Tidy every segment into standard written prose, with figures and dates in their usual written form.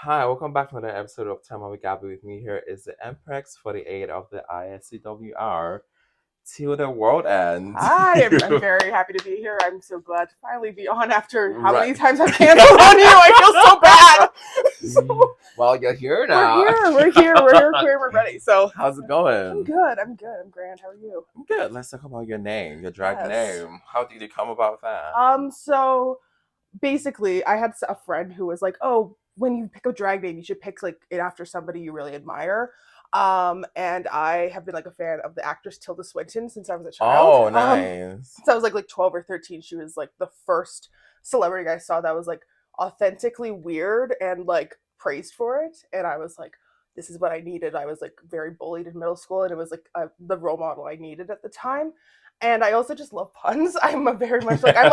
Hi, welcome back to another episode of Time with Gabby. With me here is the MPEX 48 of the ISCWR, Tilda World End. Hi, I'm very happy to be here. I'm so glad to finally be on after how many Right. times I've canceled on you. I feel so bad. So Well, you're here now. we're here, we're ready. So How's it I'm going? good, I'm grand. How are you? I'm good. Let's talk about your name, your drag Yes. name. How did you come about that? So basically, I had a friend who was like, "Oh, when you pick a drag name, you should pick like it after somebody you really admire." And I have been like a fan of the actress Tilda Swinton since I was a child. Oh, nice. Since I was like 12 or 13, she was like the first celebrity I saw that was like authentically weird and like praised for it. And I was like, this is what I needed. I was like very bullied in middle school, and it was like the role model I needed at the time. And I also just love puns. I'm a very much like I'm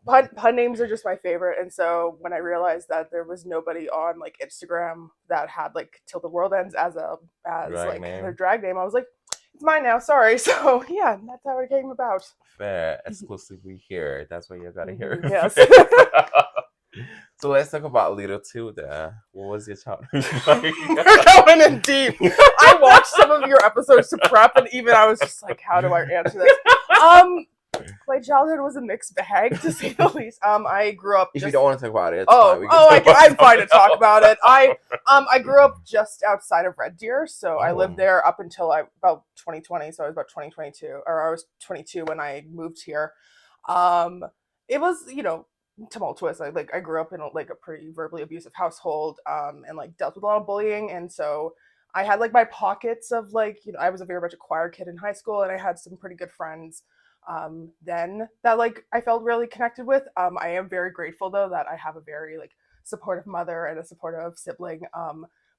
like pun names are just my favorite. And so when I realized that there was nobody on like Instagram that had like Till the World Ends as Drag like their name. drag name, I was like, it's mine now. Sorry. So yeah, that's how it came about. Fair. Exclusively here. That's what you gotta hear. Yes. So let's talk about little Tilda. What was your childhood like? We're going in deep. I watched some of your episodes to prep, and even I was just like, how do I answer this? My childhood was a mixed bag, to say the least. I grew up. If Just, you don't want to talk about it, it's oh, fine. We oh, can talk I'm about fine to talk about it. I grew up just outside of Red Deer, so I lived Oh, there up until about 2020. So I was about 2022, or I was 22 when I moved here. Um, it was, tumultuous. I grew up in like a pretty verbally abusive household, and like dealt with a lot of bullying, and so I had like my pockets of like, I was a very much a choir kid in high school, and I had some pretty good friends then that like I felt really connected with. I am very grateful though that I have a very like supportive mother and a supportive sibling.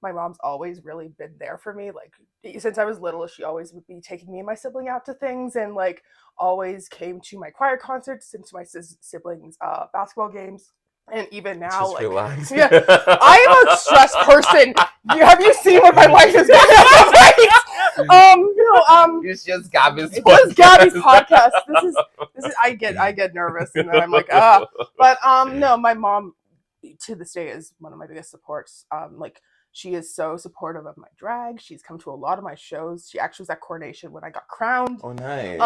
My mom's always really been there for me. Like since I was little, she always would be taking me and my sibling out to things, and like always came to my choir concerts and to my siblings' basketball games. And even now, just like, relax. yeah, I am a stressed person. Have you seen what my life is going on? Right? It's just Gabby's It's just Gabby's podcast. This is I get nervous, and then I'm like, ah. But no, my mom to this day is one of my biggest supports. Like she is so supportive of my drag. She's come to a lot of my shows. She actually was at coronation when I got crowned. Oh, nice.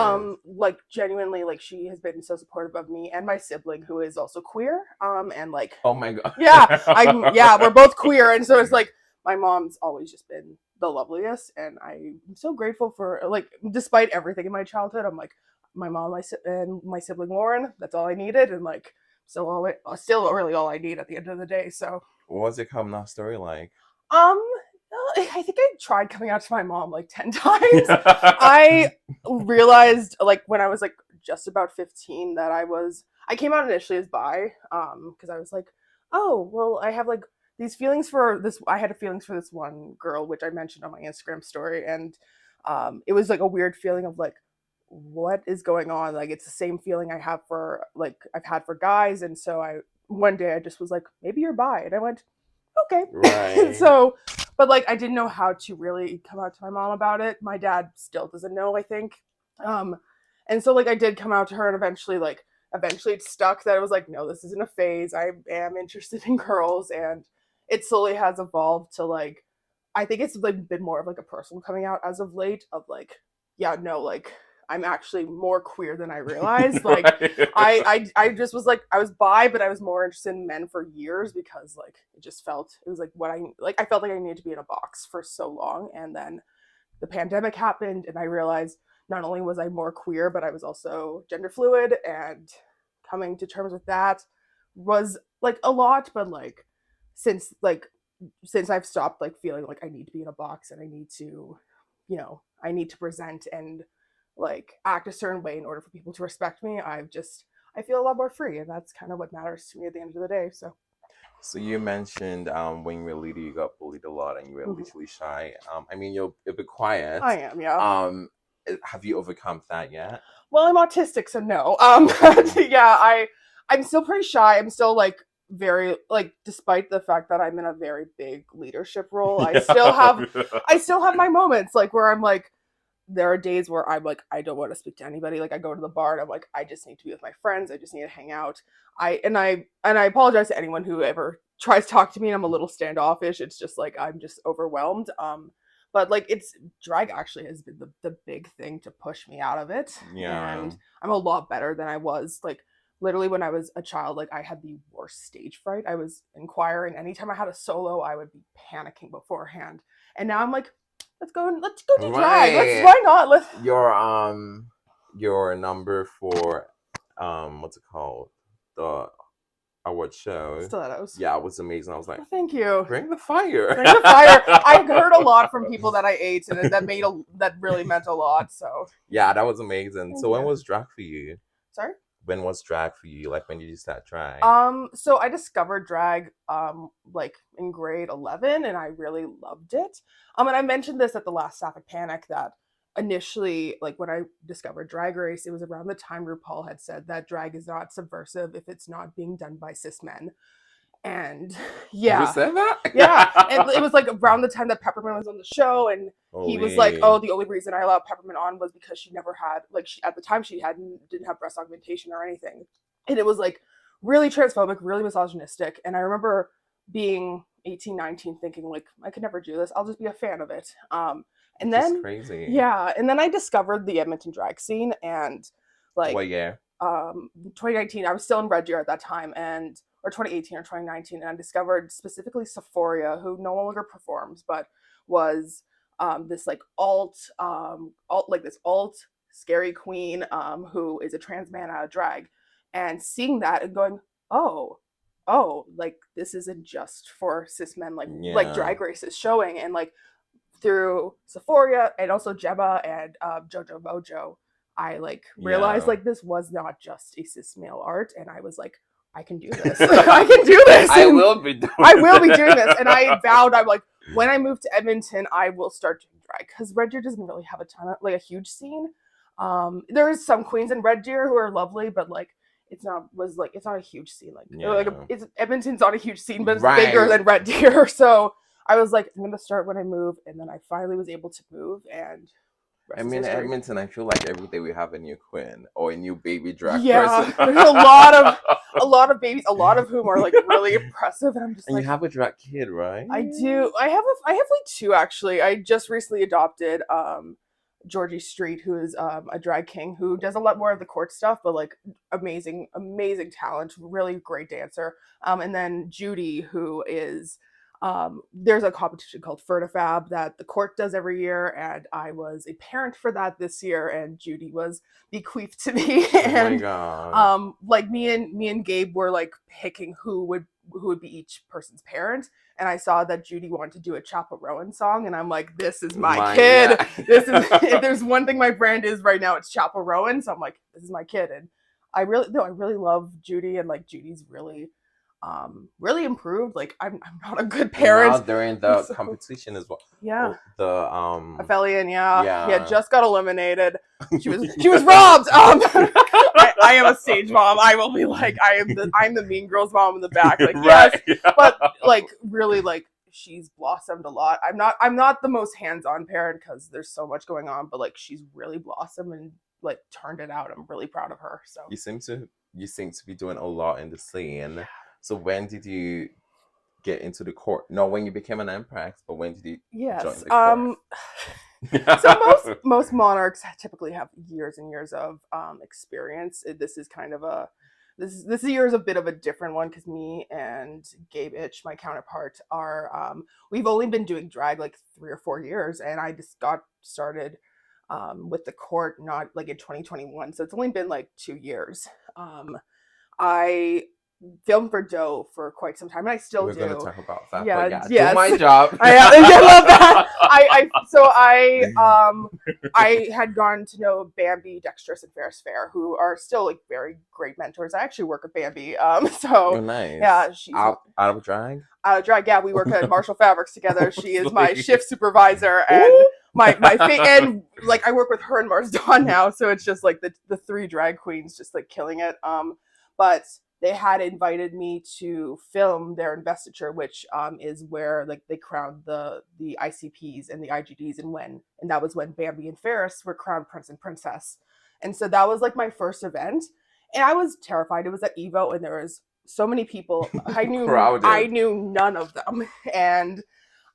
Like genuinely, like she has been so supportive of me and my sibling who is also queer. And like, Oh my god. yeah, we're both queer, and so it's like my mom's always just been the loveliest, and I'm so grateful for like despite everything in my childhood, I'm like my mom, and my sibling Lauren. That's all I needed, and like still really all I need at the end of the day. So What was your coming out story like? um, I think I tried coming out to my mom like 10 times. I realized like when I was like just about 15 that I came out initially as bi, because I was like, oh well, I have like these feelings for this. I had feelings for this one girl, which I mentioned on my Instagram story, and it was like a weird feeling of like, what is going on? Like it's the same feeling I have for like I've had for guys, and so I one day I just was like, maybe you're bi, and I went, okay. Right. So, but like I didn't know how to really come out to my mom about it. My dad still doesn't know, I think. Um, and so like I did come out to her, and eventually it stuck that it was like, no, this isn't a phase. I am interested in girls, and it slowly has evolved to like I think it's like been more of like a personal coming out as of late of like, yeah, no, like I'm actually more queer than I realized. Like Right. I just was like I was bi, but I was more interested in men for years because like it was like what I felt like I needed to be in a box for so long, and then the pandemic happened, and I realized not only was I more queer, but I was also gender fluid, and coming to terms with that was like a lot, but since like since I've stopped like feeling like I need to be in a box and I need to present and like act a certain way in order for people to respect me, I feel a lot more free, and that's kind of what matters to me at the end of the day. So So you mentioned when you were little, you got bullied a lot, and you were mhm. literally shy. I mean, you're a bit quiet. I am, yeah. Have you overcome that yet? Well, I'm autistic, so no. Okay. Yeah, I'm still pretty shy. I'm still like very like despite the fact that I'm in a very big leadership role, I still have my moments like where I'm like there are days where I'm like I don't want to speak to anybody. Like I go to the bar and I'm like I just need to be with my friends. I just need to hang out. I apologize to anyone who ever tries to talk to me and I'm a little standoffish. It's just like I'm just overwhelmed. But like it's drag actually has been the big thing to push me out of it. Yeah. And I'm a lot better than I was. Like literally when I was a child, like I had the worst stage fright. I was in choir and anytime I had a solo, I would be panicking beforehand. And now I'm like, let's go do drag. Let's Right. why not? Let's Your number for what's it called? The award show. stilettos. Yeah, it was amazing. I was like, Oh, thank you. bring the fire. Bring the fire. I heard a lot from people that I ate, and that really meant a lot. So Yeah, that was amazing. thank So when you. was drag for you? Sorry. When was drag for you? Like when did you start drag? So I discovered drag like in grade 11 and I really loved it. And I mentioned this at the last Sapphic Panic that initially like when I discovered Drag Race, it was around the time RuPaul had said that drag is not subversive if it's not being done by cis men. And You yeah. said that? Yeah. And it was like around the time that Peppermint was on the show and he was like, oh, the only reason I allowed Peppermint on was because she never had like at the time she didn't have breast augmentation or anything. And it was like really transphobic, really misogynistic. And I remember being 18, 19 thinking like I could never do this. I'll just be a fan of it. And then crazy. yeah, and then I discovered the Edmonton drag scene and like what year? 2019 I was still in Red Deer at that time and or 2018 or 2019 and I discovered specifically Sephoria who no longer performs but was this like alt like this alt scary queen who is a trans man out of drag and seeing that and going oh like this isn't just for cis men like Drag Race is showing and like through Sephoria and also Gemma and Jojo Mojo I like realized like this was not just a cis male art and I was like I can do this. I can do this. I will be doing I will be doing this. And I vowed I'm like when I move to Edmonton I will start doing drag because Red Deer doesn't really have a ton of like a huge scene. There is some queens in Red Deer who are lovely but like it's not a huge scene like it's Edmonton's not a huge scene but it's bigger than Red Deer so I was like I'm gonna start when I move and then I finally was able to move and I mean, Edmonton, I feel like every day we have a new queen or a new baby drag yeah, person. there's a lot of babies, a lot of whom are like really impressive, and I'm just and like, you have a drag kid, right? I do. I have like two actually. I just recently adopted Georgie Street, who is a drag king who does a lot more of the court stuff, but like amazing talent, really great dancer. And then Judy, who is there's a competition called Fertifab that the court does every year, and I was a parent for that this year, and Judy was bequeathed to me. And my God. like me and Gabe were like picking who would be each person's parent, and I saw that Judy wanted to do a Chapel Rowan song, and I'm like, this is my kid. God. This is if there's one thing my brand is right now, it's Chapel Rowan. So I'm like, this is my kid, and I really love Judy, and like Judy's really improved. Like I'm not a good parent. Now during the competition as well. Yeah. The Aphelion, yeah, just got eliminated. She was robbed. I am a stage mom. I will be like I'm the mean girl's mom in the back. Like yes, but like really like she's blossomed a lot. I'm not the most hands-on parent because there's so much going on, but like she's really blossomed and like turned it out. I'm really proud of her. So you seem to be doing a lot in the scene. Yeah. So when did you get into the court? No, when you became an Empress, but when did you join the court? So most monarchs typically have years and years of experience. This is kind of this year is a bit of a different one because me and Gabe Itch, my counterpart, are we've only been doing drag like 3 or 4 years, and I just got started with the court not like in 2021, so it's only been like 2 years. I filmed for Doe for quite some time, and I still do. We're going to talk about that. Yeah, but yes. Do my job. I love that. I had gotten to know Bambi, Dexterous, and Ferris Fair, who are still like very great mentors. I actually work with Bambi, so nice. Yeah, she's out of drag. Out of drag, yeah. We work at Marshall Fabrics together. She is my shift supervisor, and and like I work with her and Mars Dawn now, so it's just like the 3 drag queens just like killing it. But they had invited me to film their investiture, which is where like they crowned the ICPs and the IGDs, and that was when Bambi and Ferris were crowned Prince and Princess, and so that was like my first event, and I was terrified. It was at Evo, and there was so many people. I Crowded. knew none of them, and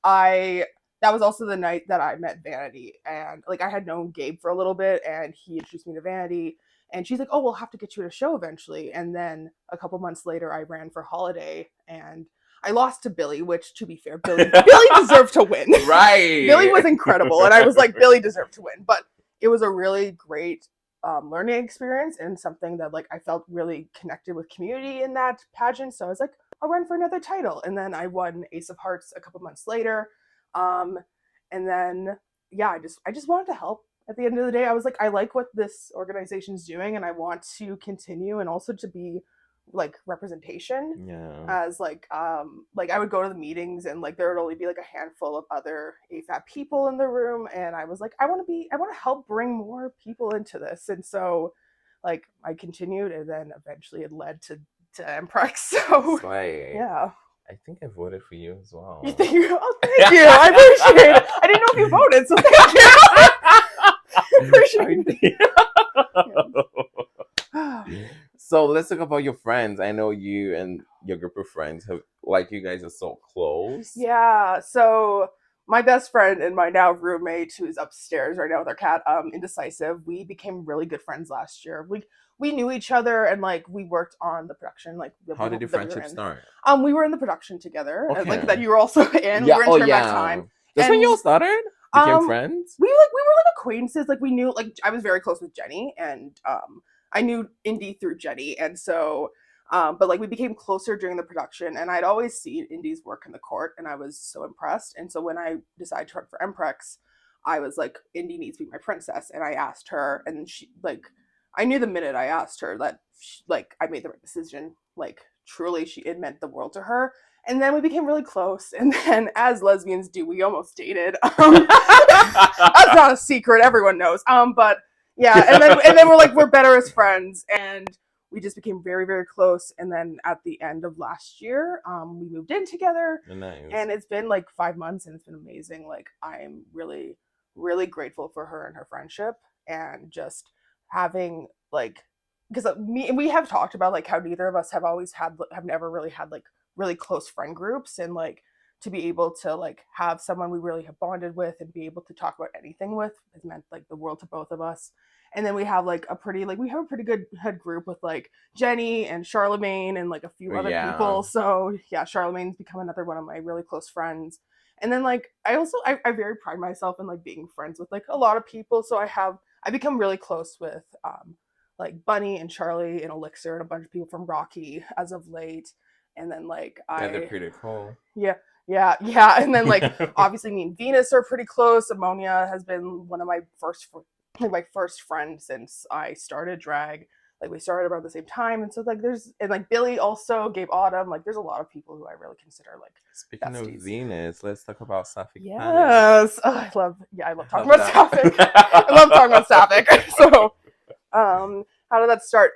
I that was also the night that I met Vanity, and like I had known Gabe for a little bit, and he introduced me to Vanity, and she's like, "Oh, we'll have to get you at a show eventually." And then a couple months later, I ran for Holiday, and I lost to Billy, which, to be fair, Billy deserved to win. Right. Billy was incredible, and I was like, Billy deserved to win. But it was a really great learning experience, and something that like I felt really connected with community in that pageant. So I was like, I'll run for another title. And then I won Ace of Hearts a couple months later. And then yeah, I just wanted to help. At the end of the day, I was like, I like what this organization's doing, and I want to continue, and also to be like representation. Yeah. As like I would go to the meetings, and like there would only be like a handful of other AFAB people in the room, and I was like, I want to help bring more people into this. And so like I continued, and then eventually it led to MPrex. So yeah. I think I voted for you as well. You think oh, thank you. I appreciate it. I didn't know if you voted, so thank you. Appreciate it. So let's talk about your friends. I know you and your group of friends have, like, you guys are so close. Yeah. So my best friend and my now roommate, who is upstairs right now with our cat, Indecisive, we became really good friends last year. We knew each other, and like we worked on the production. Like how did your friendship start? We were in the production together, and like that you were also in. Yeah. We were in Turn Back Time. That's when you all started. Became friends. We were like acquaintances. Like we knew, like I was very close with Jenny, and I knew Indy through Jenny, and so. But like we became closer during the production, and I'd always seen Indy's work in the court, and I was so impressed. And so when I decided to run for MPrex, I was like, Indy needs to be my princess, and I asked her, and she like, I knew the minute I asked her that like I made the right decision. Like truly, it meant the world to her. And then we became really close, and then as lesbians do, we almost dated. That's not a secret; everyone knows. But yeah, and then we're better as friends, and we just became very, very close. And then at the end of last year, we moved in together. Nice. And it's been like 5 months, and it's been amazing. Like I'm really, really grateful for her and her friendship, and just having like, because we have talked about like how neither of us have never really had like really close friend groups, and like to be able to like have someone we really have bonded with and be able to talk about anything with has meant like the world to both of us. And then we have a pretty good head group with like Jenny and Charlemagne and like a few other people. So yeah, Charlemagne's become another one of my really close friends. And then like I very pride myself in like being friends with like a lot of people. So I become really close with like Bunny and Charlie and Elixir and a bunch of people from Rocky as of late. And then like they're pretty cool. Yeah. And then like obviously me and Venus are pretty close. Ammonia has been one of my first friend since I started drag. Like we started around the same time, and so like Billy also gave Autumn. Like there's a lot of people who I really consider like speaking besties. Of Venus, let's talk about Sapphic. Yes. I love talking about Sapphic. I love talking about Sapphic. So how did that start?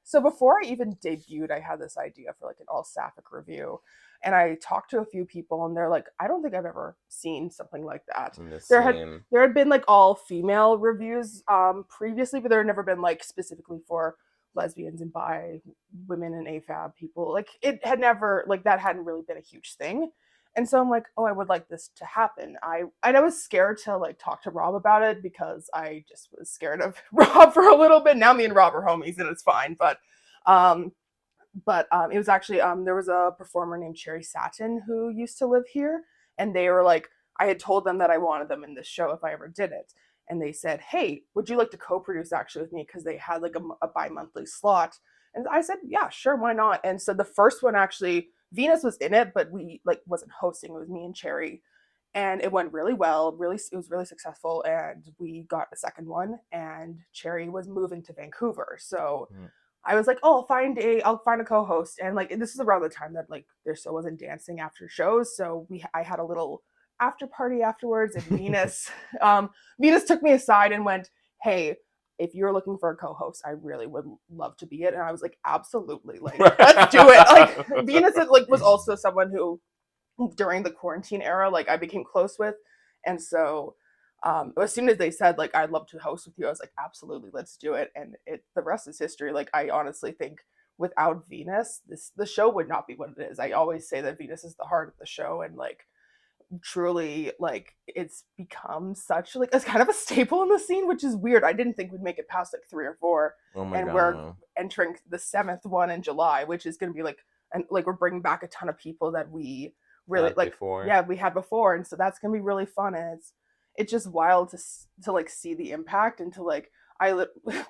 So before I even debuted, I had this idea for like an all Sapphic review. And I talked to a few people, and they're like, I don't think I've ever seen something like that. There had been like all female reviews previously, but there had never been like specifically for lesbians and bi women and AFAB people. Like it had never, like that hadn't really been a huge thing. And so I'm like, oh, I would like this to happen. I was scared to like talk to Rob about it, because I just was scared of Rob for a little bit. Now me and Rob are homies, and it's fine. But it was actually there was a performer named Cherry Satin who used to live here, and they were like, I had told them that I wanted them in this show if I ever did it, and they said, hey, would you like to co-produce actually with me, because they had like a bi-monthly slot. And I said, yeah, sure, why not. And so the first one, actually Venus was in it, but we like wasn't hosting. It was me and Cherry, and it went really well. It was really successful, and we got a second one, and Cherry was moving to Vancouver, so I was like, oh, I'll find a co-host. And like, this is around the time that like there still wasn't dancing after shows. So I had a little after party afterwards, and Venus took me aside and went, hey, if you're looking for a co-host, I really would love to be it. And I was like, absolutely, like, let's do it. Like Venus like was also someone who during the quarantine era, like I became close with. And so as soon as they said like, I'd love to host with you, I was like, absolutely, let's do it. And the rest is history. Like I honestly think without Venus, the show would not be what it is. I always say that Venus is the heart of the show, and like truly, like it's become such like it's kind of a staple in the scene, which is weird. I didn't think we'd make it past like 3 or 4, and God. we're entering the 7th one in July, which is going to be like, and like we're bringing back a ton of people that we really like before. Yeah, we had before, and so that's going to be really fun. And it's just wild to like see the impact, and to like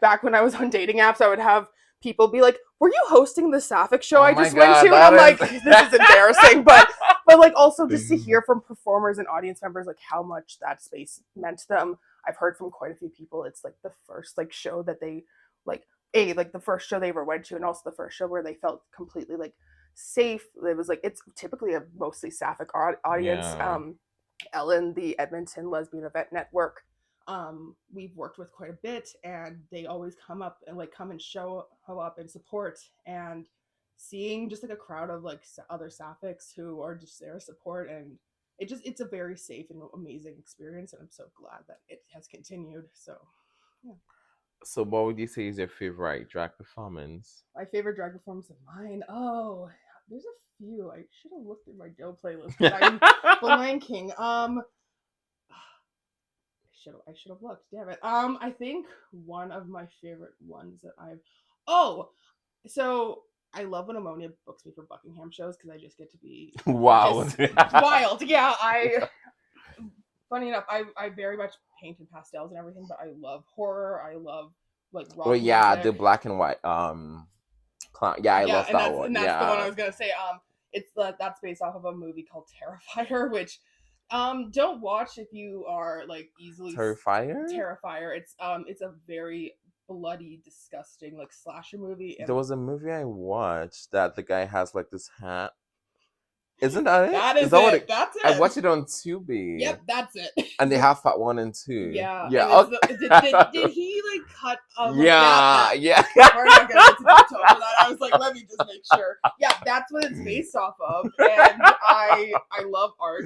back when I was on dating apps, I would have people be like, "Were you hosting the Sapphic show I just went to?" And I'm like, "This is embarrassing," but like also just to hear from performers and audience members like how much that space meant to them. I've heard from quite a few people it's like the first like show that they like like the first show they ever went to, and also the first show where they felt completely like safe. It was like it's typically a mostly Sapphic audience. Yeah. Ellen, the Edmonton Lesbian Event Network, we've worked with quite a bit, and they always come and show up and support. And seeing just like a crowd of like other Sapphics who are just there to support, and it's a very safe and amazing experience, and I'm so glad that it has continued. So yeah. So what would you say is your favorite drag performance? My favorite drag performance of mine? Oh, there's a few. I should have looked at my Joe playlist. I'm blanking. I should have looked. Damn it. I think one of my favorite ones that so I love when Ammonia books me for Buckingham shows because I just get to be wild. Wild. Yeah, funny enough, I very much paint in pastels and everything, but I love horror. I love like rock music. The black and white clown. Yeah, I love that one. And that's the one I was gonna say. It's that's based off of a movie called Terrifier, which don't watch if you are like easily Terrifier. It's a very bloody, disgusting like slasher movie. There was a movie I watched that the guy has like this hat. Isn't that it? That is it. That's it. I watched it on Tubi. Yep, that's it. And they have part 1 and 2. Yeah. Yeah. Did he like cut? Yeah. We're not gonna get to talk about that. I was like, let me just make sure. Yeah, that's what it's based off of, and I love art.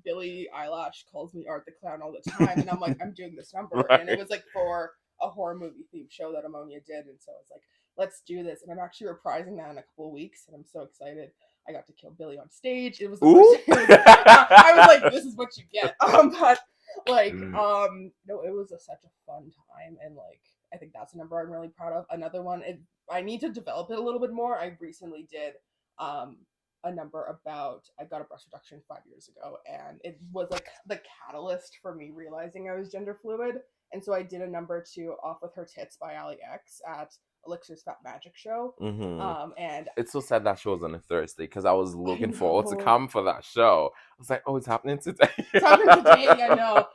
Billie Eilish calls me Art the Clown all the time, and I'm like, I'm doing this number, right. And it was like for a horror movie themed show that Ammonia did, and so I was like, let's do this, and I'm actually reprising that in a couple of weeks, and I'm so excited. I got to kill Billy on stage. It was the first. I was like, "This is what you get." But like, no, it was such a fun time, and like, I think that's a number I'm really proud of. Another one, I need to develop it a little bit more. I recently did a number about I got a breast reduction 5 years ago, and it was like the catalyst for me realizing I was gender fluid, and so I did a number to "Off with Her Tits" by Ali X at Elixir's Fat Magic show. And it's so sad that show was on a Thursday because I was looking forward to come for that show. I was like, oh, it's happening today. It's happening today, I know.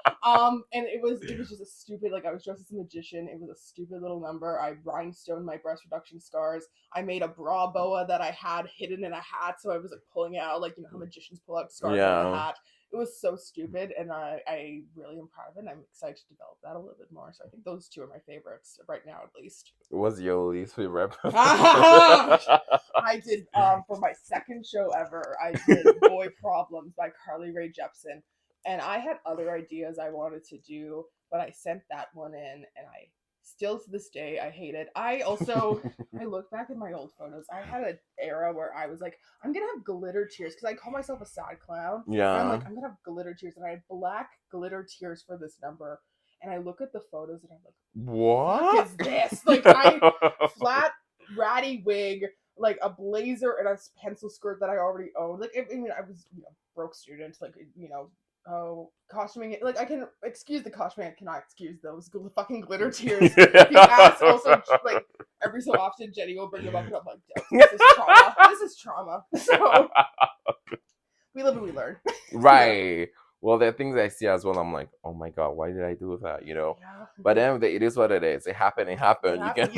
And it was just a stupid, like I was dressed as a magician. It was a stupid little number. I rhinestoned my breast reduction scars. I made a bra boa that I had hidden in a hat, so I was like pulling it out, like you know how magicians pull out scarves out of a hat. It was so stupid, and I really am proud of it, and I'm excited to develop that a little bit more. So I think those two are my favorites right now, at least. What's your least favorite? I did, for my second show ever, I did Boy Problems by Carly Rae Jepsen, and I had other ideas I wanted to do, but I sent that one in, and I still to this day I hate it. I look back at my old photos. I had an era where I was like, I'm gonna have glitter tears because I call myself a sad clown. Yeah. And I'm like, I'm gonna have glitter tears, and I had black glitter tears for this number. And I look at the photos and I'm like, what is this? Like flat ratty wig, like a blazer and a pencil skirt that I already owned. Like I mean, I was broke student, like costuming. Like I can excuse the costuming, I cannot excuse those fucking glitter tears. The ass also, like every so often Jenny will bring them up and I'm like, this is trauma. This is trauma. So we live and we learn. Right. Well, there are things I see as well. I'm like, oh my god, why did I do that? Yeah. But then it is what it is. It happened. You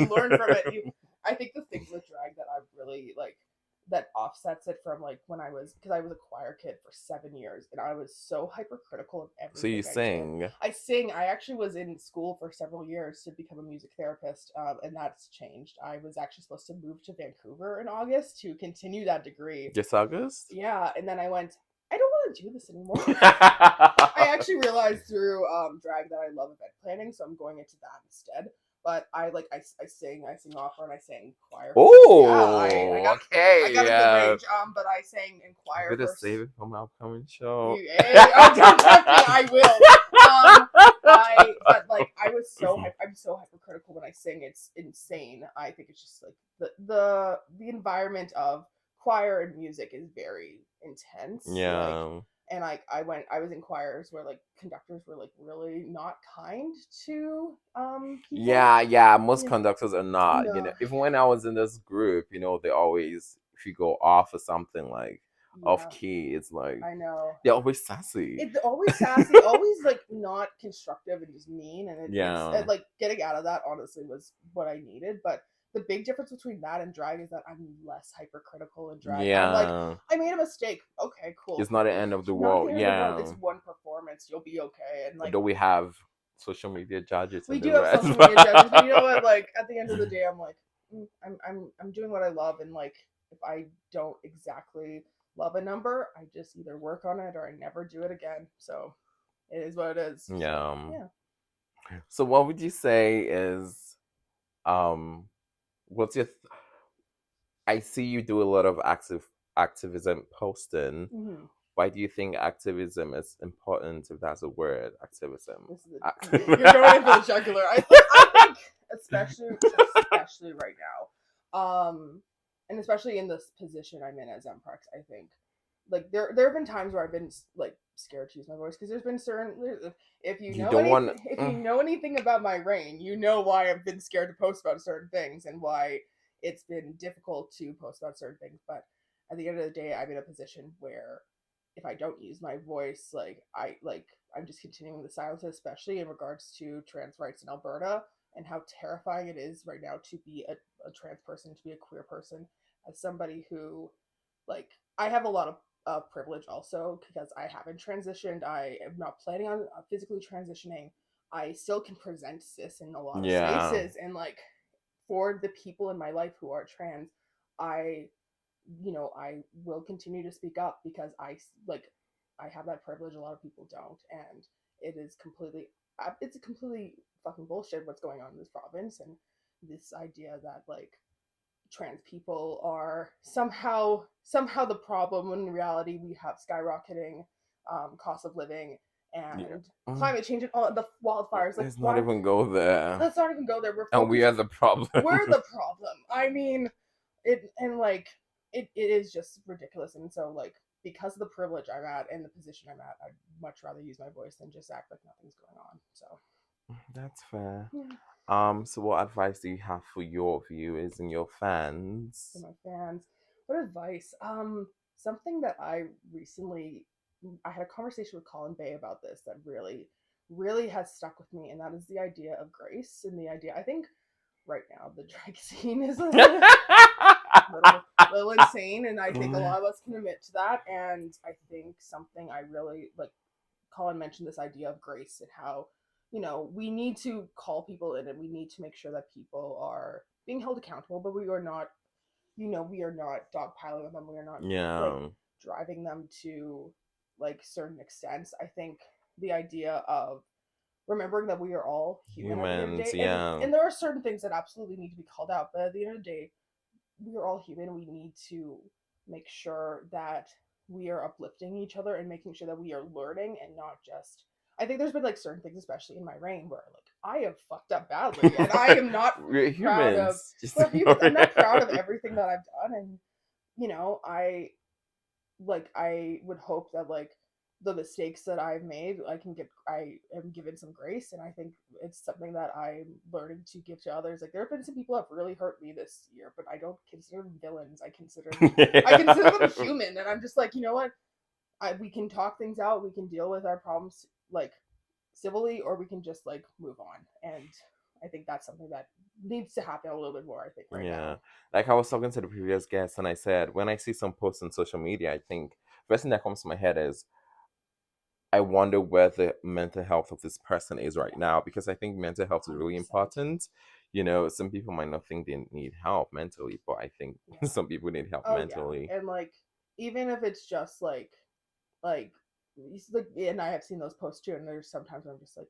learn from it. I think the things with drag that I've really like that offsets it from like when because I was a choir kid for 7 years and I was so hypercritical of everything. So you sing? I sing. I actually was in school for several years to become a music therapist, and that's changed. I was actually supposed to move to Vancouver in August to continue that degree. This August? Yeah, and then I went, I don't want to do this anymore. I actually realized through drag that I love event planning, so I'm going into that instead. but I sing opera and I sang choir. Oh, I got a good range. But I sang in choir. Better save it for my upcoming show. Don't tempt me. I will. But like I was so I'm so hypercritical when I sing. It's insane. I think it's just like the environment of choir and music is very intense. Yeah. Like, and I was in choirs where like conductors were like really not kind to people. Yeah, most conductors are not. No. Even when I was in this group, they always, if you go off or something like off key, it's like I know they're always sassy. It's always sassy, always like not constructive and just mean, and it's like getting out of that honestly was what I needed. But the big difference between that and drag is that I'm less hypercritical in drag. I'm like, I made a mistake. Okay, cool. It's not the end of the world. It's one performance. You'll be okay. And like, though we have social media judges. We do have social media judges, but you know what? Like at the end of the day, I'm like, I'm doing what I love, and like if I don't exactly love a number, I just either work on it or I never do it again. So it is what it is. Yeah. So what would you say is what's your I see you do a lot of activism posting. Mm-hmm. Why do you think activism is important, if that's a word? Activism. You're going into the jugular. I think especially right now, and especially in this position I'm in as Emprex, I think like there have been times where I've been like scared to use my voice because there's been certain if you know anything about my reign, you know why I've been scared to post about certain things and why it's been difficult to post about certain things. But at the end of the day, I'm in a position where if I don't use my voice, I'm just continuing the silence, especially in regards to trans rights in Alberta and how terrifying it is right now to be a trans person, to be a queer person, as somebody who, like, I have a lot of privilege also because I haven't transitioned. I am not planning on physically transitioning. I still can present cis in a lot of spaces, and like for the people in my life who are trans, I will continue to speak up because I have that privilege. A lot of people don't, and it's completely fucking bullshit what's going on in this province, and this idea that like trans people are somehow the problem when in reality we have skyrocketing cost of living and climate change and all the wildfires. Let's not even go there. We are the problem. We're the problem. I mean, it is just ridiculous. And so like because of the privilege I'm at and the position I'm at, I'd much rather use my voice than just act like nothing's going on. So that's fair. Yeah. So what advice do you have for your viewers and your fans? For my fans, what advice? Something that I had a conversation with Colin Bay about this that really, really has stuck with me, and that is the idea of grace and the idea. I think right now the drag scene is a little insane, and I think a lot of us can admit to that. And I think something I really like. Colin mentioned this idea of grace and how we need to call people in and we need to make sure that people are being held accountable, but we are not dogpiling them. We are not like, driving them to like certain extents. I think the idea of remembering that we are all humans at the end of the day, and there are certain things that absolutely need to be called out, but at the end of the day, we are all human. We need to make sure that we are uplifting each other and making sure that we are learning and not just. I think there's been like certain things, especially in my reign, where like I have fucked up badly, and I am not proud of. I'm not proud of everything that I've done, and I would hope that like the mistakes that I've made, I am given some grace, and I think it's something that I'm learning to give to others. Like there have been some people who have really hurt me this year, but I don't consider them villains. I consider them human, and I'm just like, you know what? We can talk things out. We can deal with our problems like civilly, or we can just like move on. And I think that's something that needs to happen a little bit more, I think, right now. Like I was talking to the previous guest and I said, when I see some posts on social media, I think the first thing that comes to my head is I wonder where the mental health of this person is right now, because I think mental health is really important. Some people might not think they need help mentally, but I think some people need help mentally. Yeah. And like even if it's just like and I have seen those posts too, and there's sometimes I'm just like,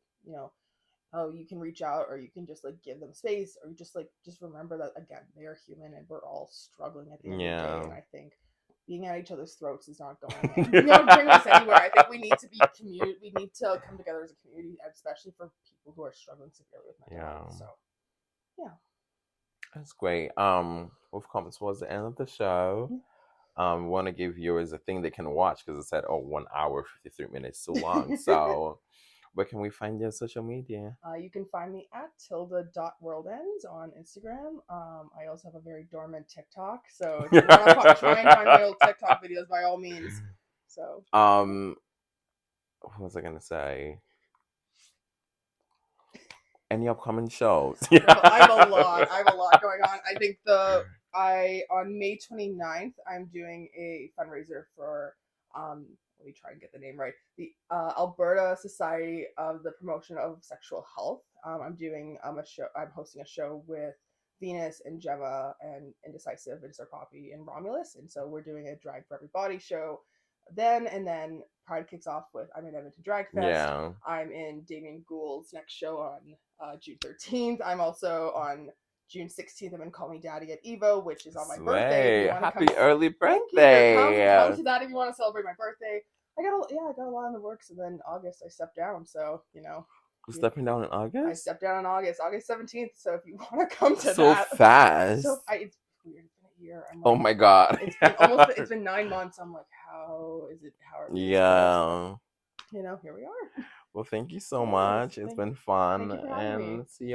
you can reach out, or you can just like give them space, or just remember that again, they are human and we're all struggling at the end of the day. Yeah. And I think being at each other's throats is not going to bring us anywhere. I think we need to be community. We need to come together as a community, especially for people who are struggling severely with mental Yeah. health. So yeah. That's great. We've come towards the end of the show. We want to give viewers a thing they can watch because it said, oh, 1 hour, 53 minutes, too long. So, where can we find you on social media? You can find me at tilda.worldends on Instagram. I also have a very dormant TikTok, so if you want to try and find my old TikTok videos, by all means. So, What was I gonna say? Any upcoming shows? I have a lot. I have a lot going on. I think on May 29th, I'm doing a fundraiser for let me try and get the name right. The Alberta Society of the Promotion of Sexual Health. I'm doing a show. I'm hosting a show with Venus and Gemma and Indecisive and Sir Poppy and Romulus, and so we're doing a Drag for Everybody show. And then Pride kicks off with I'm in Edmonton Drag Fest. Yeah. I'm in Damien Gould's next show on June 13th. I'm also on June 16th. I'm in Call Me Daddy at Evo, which is on my birthday. If you want to Happy come, early thank you. birthday! Come to that if you want to celebrate my birthday. I got a lot in the works, and then August I stepped down. So You're stepping down in August? I stepped down in August 17th. So if you want to come to so that, fast. it's weird. It's been a year. I'm like, oh my god! It's been 9 months. I'm like, how is it? How are things Yeah. going? So, here we are. Well, thank you so much. It's been fun, Thank you for having me. and see you.